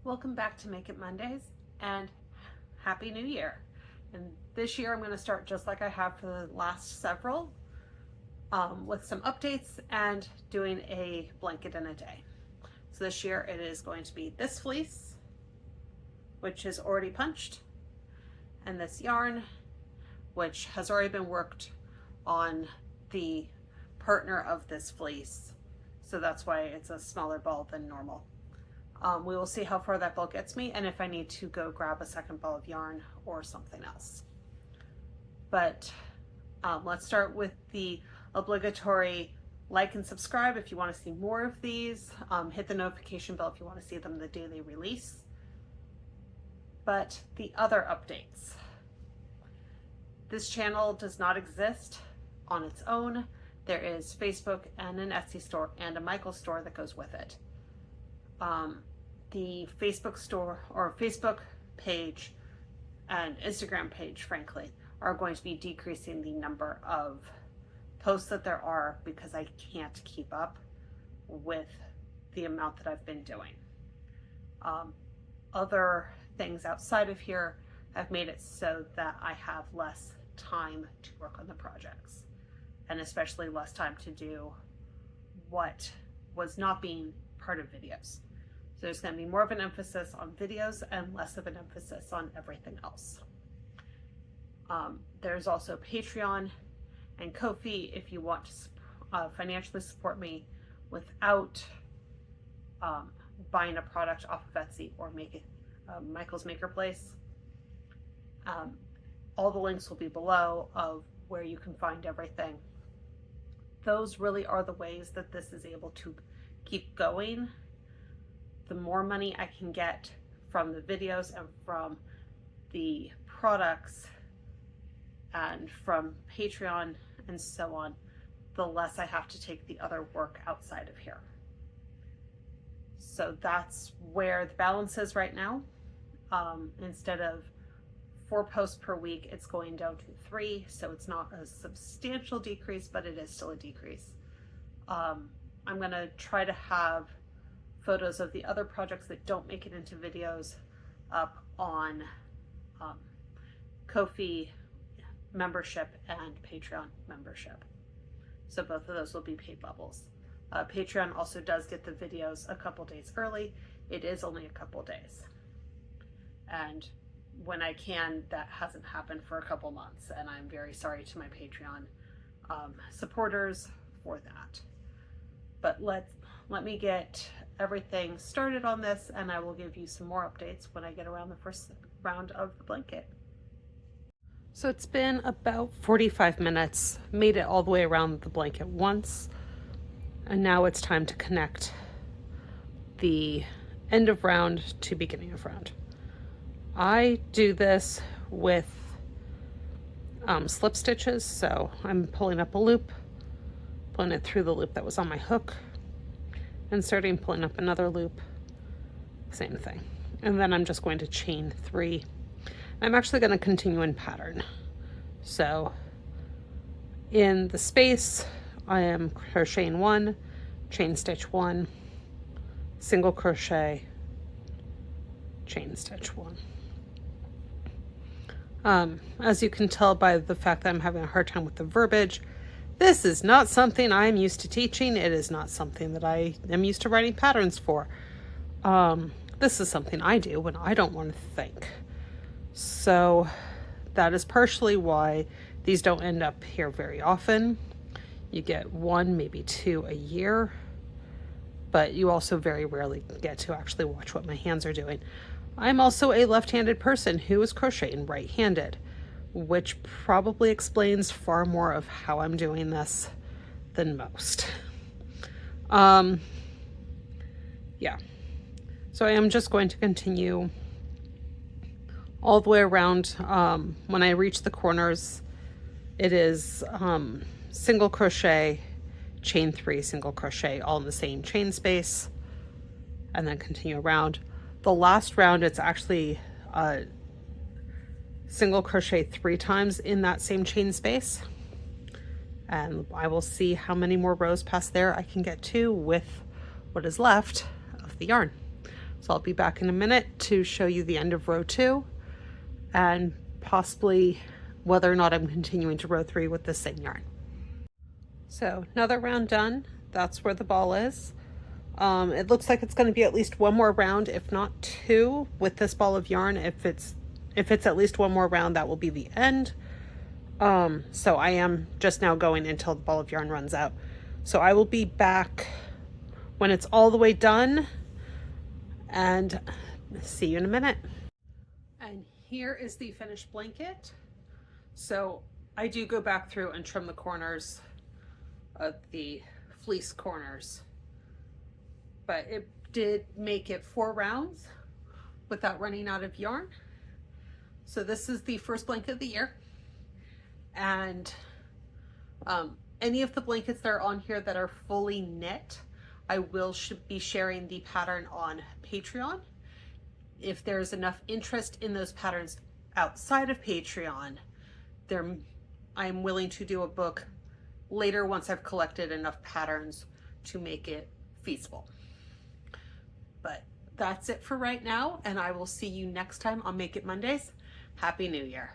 Welcome back to Make It Mondays and Happy New Year. And this year I'm going to start just like I have for the last several, with some updates and doing a blanket in a day. So this year it is going to be this fleece, which is already punched, and this yarn, which has already been worked on the partner of this fleece. So that's why it's a smaller ball than normal. We will see how far that ball gets me and if I need to go grab a second ball of yarn or something else. But let's start with the obligatory like and subscribe if you want to see more of these. Hit the notification bell if you want to see them the day they release. But the other updates. This channel does not exist on its own. There is Facebook and an Etsy store and a Michaels store that goes with it. The Facebook store or Facebook page and Instagram page, frankly, are going to be decreasing the number of posts that there are because I can't keep up with the amount that I've been doing. Other things outside of here have made it so that I have less time to work on the projects, and especially less time to do what was not being part of videos. So there's going to be more of an emphasis on videos and less of an emphasis on everything else. There's also Patreon and Ko-fi if you want to financially support me without buying a product off of Etsy or Michael's Maker Place. All the links will be below of where you can find everything. Those really are the ways that this is able to keep going. The more money I can get from the videos and from the products and from Patreon and so on, the less I have to take the other work outside of here. So that's where the balance is right now. Instead of 4 posts per week, it's going down to 3. So it's not a substantial decrease, but it is still a decrease. I'm going to try to have photos of the other projects that don't make it into videos up on Ko-fi membership and Patreon membership. So both of those will be paid bubbles. Patreon also does get the videos a couple days early. It is only a couple days. And when I can, that hasn't happened for a couple months, and I'm very sorry to my Patreon supporters for that. But let me get everything started on this, and I will give you some more updates when I get around the first round of the blanket. So it's been about 45 minutes, made it all the way around the blanket once, and now it's time to connect the end of round to beginning of round. I do this with slip stitches, so I'm pulling up a loop, pulling it through the loop that was on my hook, inserting, pulling up another loop, same thing. And then I'm just going to chain 3. I'm actually going to continue in pattern. So in the space, I am crocheting 1, chain stitch 1, single crochet, chain stitch 1. As you can tell by the fact that I'm having a hard time with the verbiage, this is not something I'm used to teaching. It is not something that I am used to writing patterns for. This is something I do when I don't want to think. So that is partially why these don't end up here very often. You get 1, maybe 2 a year, but you also very rarely get to actually watch what my hands are doing. I'm also a left-handed person who is crocheting right-handed, which probably explains far more of how I'm doing this than most. Yeah. So I am just going to continue all the way around. When I reach the corners, it is single crochet, chain 3, single crochet, all in the same chain space, and then continue around. The last round, it's actually single crochet 3 times in that same chain space, and I will see how many more rows past there I can get to with what is left of the yarn. So I'll be back in a minute to show you the end of row 2 and possibly whether or not I'm continuing to row 3 with the same yarn. So another round done. That's where the ball is. It looks like it's going to be at least one more round, if not 2, with this ball of yarn. If it's at least one more round, that will be the end. So I am just now going until the ball of yarn runs out. So I will be back when it's all the way done, and see you in a minute. And here is the finished blanket. So I do go back through and trim the corners of the fleece corners, but it did make it 4 rounds without running out of yarn. So this is the first blanket of the year, and any of the blankets that are on here that are fully knit, I will be sharing the pattern on Patreon. If there's enough interest in those patterns outside of Patreon, I'm willing to do a book later once I've collected enough patterns to make it feasible. But that's it for right now, and I will see you next time on Make It Mondays. Happy New Year.